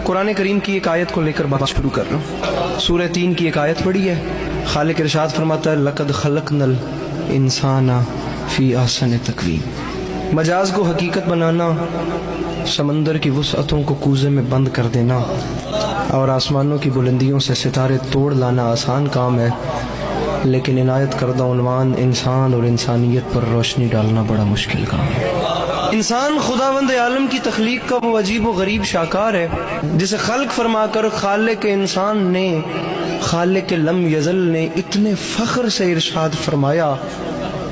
قرآن کریم کی ایک آیت کو لے کر بات شروع کر رہا ہوں. سورہ 3 کی ایک آیت پڑھی ہے. خالق ارشاد فرماتا ہے لقد خلقنا الانسان فی احسن تقویم. مجاز کو حقیقت بنانا، سمندر کی وسعتوں کو کوزے میں بند کر دینا اور آسمانوں کی بلندیوں سے ستارے توڑ لانا آسان کام ہے، لیکن عنایت کردہ عنوان انسان اور انسانیت پر روشنی ڈالنا بڑا مشکل کام ہے. انسان خداوند عالم کی تخلیق کا وہ عجیب و غریب شاہکار ہے جسے خلق فرما کر خالق انسان نے، خالق لم یزل نے اتنے فخر سے ارشاد فرمایا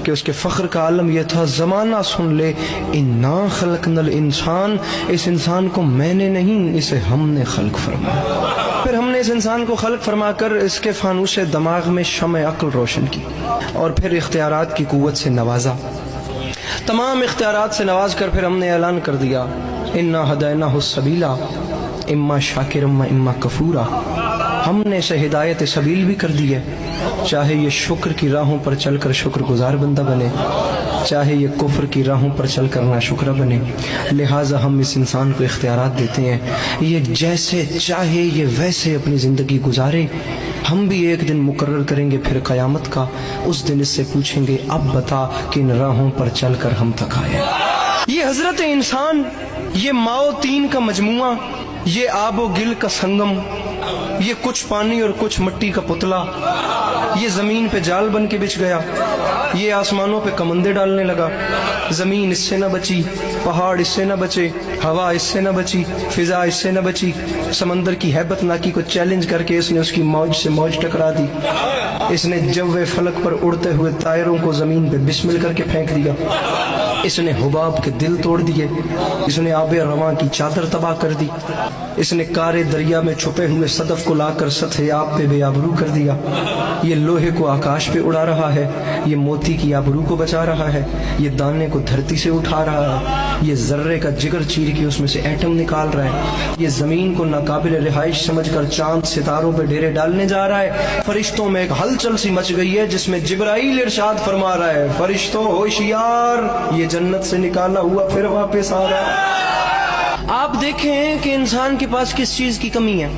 کہ اس کے فخر کا عالم یہ تھا زمانہ سن لے، انا خلقنا الانسان، اس انسان کو میں نے نہیں، اسے ہم نے خلق فرمایا. پھر ہم نے اس انسان کو خلق فرما کر اس کے فانوس دماغ میں شمع عقل روشن کی اور پھر اختیارات کی قوت سے نوازا. تمام اختیارات سے نواز کر پھر ہم نے اعلان کر دیا انا ہدیناہ السبیل اما شاکرا و اما کفورا. ہم نے اسے ہدایت سبیل بھی کر دی ہے، چاہے یہ شکر کی راہوں پر چل کر شکر گزار بندہ بنے، چاہے یہ کفر کی راہوں پر چل کر ناشکرہ بنے. لہٰذا ہم اس انسان کو اختیارات دیتے ہیں، یہ جیسے چاہے یہ ویسے اپنی زندگی گزارے. ہم بھی ایک دن مقرر کریں گے پھر قیامت کا، اس دن اس سے پوچھیں گے اب بتا کن راہوں پر چل کر ہم تک آئے. یہ حضرت انسان، یہ ماؤ تین کا مجموعہ، یہ آب و گل کا سنگم، یہ کچھ پانی اور کچھ مٹی کا پتلا، یہ زمین پہ جال بن کے بچھ گیا، یہ آسمانوں پہ کمندے ڈالنے لگا. زمین اس سے نہ بچی، پہاڑ اس سے نہ بچے، ہوا اس سے نہ بچی، فضا اس سے نہ بچی. سمندر کی ہیبت ناکی کو چیلنج کر کے اس نے اس کی موج سے موج ٹکرا دی. اس نے جو فلک پر اڑتے ہوئے طائروں کو زمین پہ بسمل کر کے پھینک دیا. اس نے حباب کے دل توڑ دیے. اس نے آب رواں کی چادر تباہ کر دی. اس نے کارے دریا میں چھپے ہوئے صدف کو لا کر سطح آب پہ بے آبرو کر دیا. یہ لوہے کو آکاش پہ اڑا رہا ہے، یہ موتی کی آبرو کو بچا رہا ہے، یہ دانے کو دھرتی سے اٹھا رہا ہے، یہ ذرے کا جگر چیر کے اس میں سے ایٹم نکال رہا ہے، یہ زمین کو ناقابل رہائش سمجھ کر چاند ستاروں پہ ڈیرے ڈالنے جا رہا ہے. فرشتوں میں ایک ہلچل سی مچ گئی ہے جس میں جبرائیل ارشاد فرما رہا ہے فرشتوں ہوشیار، یہ جنت سے نکالا ہوا پھر واپس آ رہا ہے. آپ دیکھیں کہ انسان کے پاس کس چیز کی کمی ہے.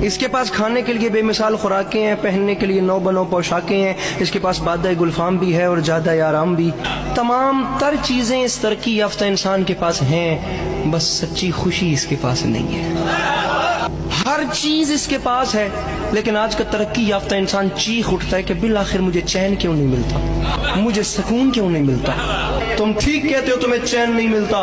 اس کے پاس کھانے کے لیے بے مثال خوراکیں ہیں، پہننے کے لیے نو بنو پوشاکیں ہیں، اس کے پاس بادہ گلفام بھی ہے اور جادہ آرام بھی. تمام تر چیزیں اس ترقی یافتہ انسان کے پاس ہیں، بس سچی خوشی اس کے پاس نہیں ہے. ہر چیز اس کے پاس ہے، لیکن آج کا ترقی یافتہ انسان چیخ اٹھتا ہے کہ بالآخر مجھے چین کیوں نہیں ملتا، مجھے سکون کیوں نہیں ملتا. تم ٹھیک کہتے ہو تمہیں چین نہیں ملتا،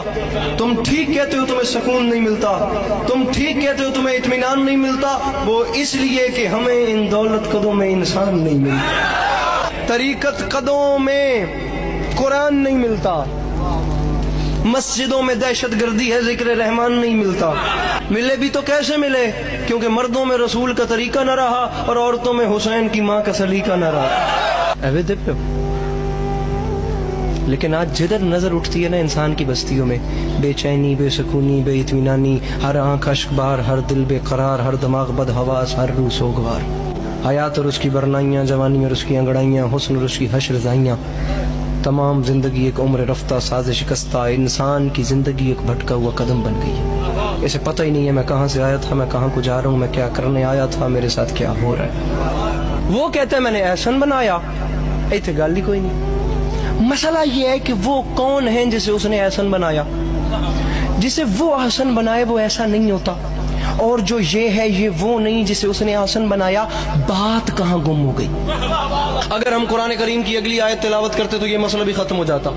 تم ٹھیک کہتے ہو تمہیں سکون نہیں ملتا، تم ٹھیک کہتے ہو تمہیں اطمینان نہیں ملتا. وہ اس لیے کہ ہمیں ان دولت قدوں میں انسان نہیں ملتا، طریقت قدوں میں قرآن نہیں ملتا، مسجدوں میں دہشت گردی ہے ذکر رحمان نہیں ملتا. ملے بھی تو کیسے ملے، کیونکہ مردوں میں رسول کا طریقہ نہ رہا اور عورتوں میں حسین کی ماں کا سلیقہ نہ رہا. لیکن آج جدھر نظر اٹھتی ہے نا انسان کی بستیوں میں، بے چینی، بے سکونی، بے اطمینانی، ہر آنکھ اشک بار، ہر دل بے قرار، ہر دماغ بد حواس، ہر روح سوگوار. حیات اور اس کی برنائیاں، جوانی اور اس کی انگڑائیاں، حسن اور اس کی حشر زائیاں. تمام زندگی ایک عمر رفتہ ساز شکستہ، انسان کی زندگی ایک بھٹکا ہوا قدم بن گئی ہے. اسے پتہ ہی نہیں ہے میں کہاں سے آیا تھا، میں کہاں کو جا رہا ہوں، میں کیا کرنے آیا تھا، میرے ساتھ کیا ہو رہا ہے. وہ کہتے ہیں میں نے احسن بنایا، ایتھے گل ہی کوئی نہیں. مسئلہ یہ ہے کہ وہ کون ہیں جسے اس نے احسن بنایا. جسے وہ احسن بنائے وہ ایسا نہیں ہوتا، اور جو یہ ہے یہ وہ نہیں جسے اس نے احسن بنایا. بات کہاں گم ہو گئی؟ اگر ہم قرآن کریم کی اگلی آیت تلاوت کرتے تو یہ مسئلہ بھی ختم ہو جاتا.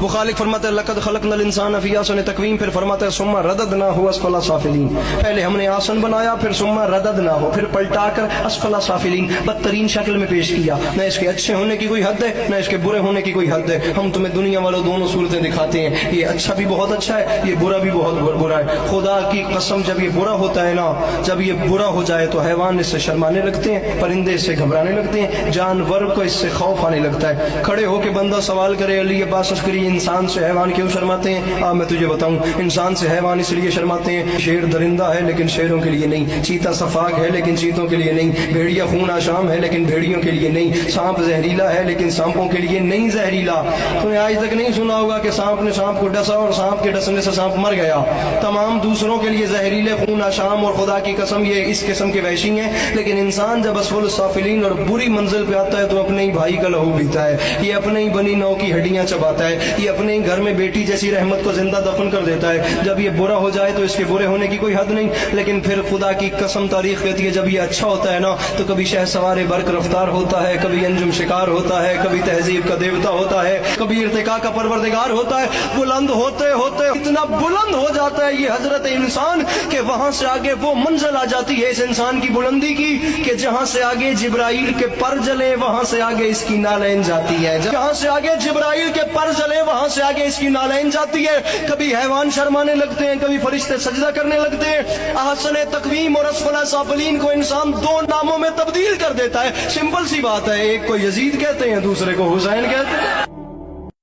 وہ خالق فرماتا ہے لقد خلقنا الانسان فی احسن تقویم، پھر فرماتا ہے ثم رددناہ اسفل سافلین. پہلے ہم نے آسن بنایا، پھر ثم رددناہ، پھر پلٹا کر اسفل سافلین، بدترین شکل میں پیش کیا. نہ اس کے اچھے ہونے کی کوئی حد ہے، نہ اس کے برے ہونے کی کوئی حد ہے. ہم تمہیں دنیا والوں دونوں صورتیں دکھاتے ہیں، یہ اچھا بھی بہت اچھا ہے، یہ برا بھی بہت برا ہے. خدا کی قسم جب یہ برا ہوتا ہے نا، جب یہ برا ہو جائے تو حیوان اس سے شرمانے لگتے ہیں، پرندے اس سے گھبرانے لگتے ہیں، جانور کو اس سے خوف آنے لگتا ہے. کھڑے ہو کے بندہ سوال کرے علی عباس عسکری انسان سے حیوان کیوں شرماتے ہیں؟ میں تجھے بتاؤں، انسان سے حیوان اس لیے شرماتے ہیں، شیر درندہ ہے لیکن شیروں کے لیے نہیں، چیتا صفاق ہے لیکن چیتوں کے لیے نہیں، بھیڑیا خون آشام ہے لیکن بھیڑیوں کے لیے نہیں، سانپ زہریلا ہے لیکن سانپوں کے لیے نہیں زہریلا۔ تو نے آج تک نہیں سنا ہوگا کہ سانپ نے سانپ کو ڈسا اور سانپ کے ڈسنے سے سانپ مر گیا۔ تمام دوسروں کے لیے زہریلے، خون آشام اور خدا کی قسم یہ اس قسم کے وحشی ہیں، لیکن انسان جب اسفل السافلین اور بری منزل پہ آتا ہے تو اپنے ہی بھائی کا لہو پیتا ہے، یہ اپنے ہی بنی نو کی ہڈیاں چباتا ہے، یہ اپنے ہی گھر میں بیٹی جیسی رحمت کو زندہ دفن کر دیتا ہے۔ جب یہ برا ہو جائے تو اس کے برے ہونے کی کوئی حد نہیں، لیکن پھر خدا کی قسم تاریخ کہتی ہے جب یہ اچھا ہوتا ہے نا تو کبھی شہ سوار برق رفتار ہوتا ہے، کبھی انجم شکار ہوتا ہے، کبھی تہذیب کا دیوتا ہوتا ہے، کبھی ارتقاء کا پروردگار ہوتا ہے۔ بلند ہوتے ہوتے اتنا بلند ہو جاتا ہے یہ حضرت انسان کہ وہاں سے آگے وہ منزل آ جاتی ہے اس انسان کی بلندی کی کہ جہاں سے آگے جبرائیل کے پر جلے وہاں سے آگے اس کی نالین جاتی ہے، جہاں سے آگے جبرائیل کے پر جلے وہاں سے آگے اس کی نالین جاتی ہے۔ کبھی حیوان شرمانے لگتے ہیں، کبھی فرشتے سجدہ کرنے لگتے ہیں۔ احسن تقویم اور اسفل سافلین کو انسان دو ناموں میں تبدیل کر دیتا ہے۔ سمپل سی بات ہے، ایک کو یزید کہتے ہیں، دوسرے کو حسین کہتے ہیں۔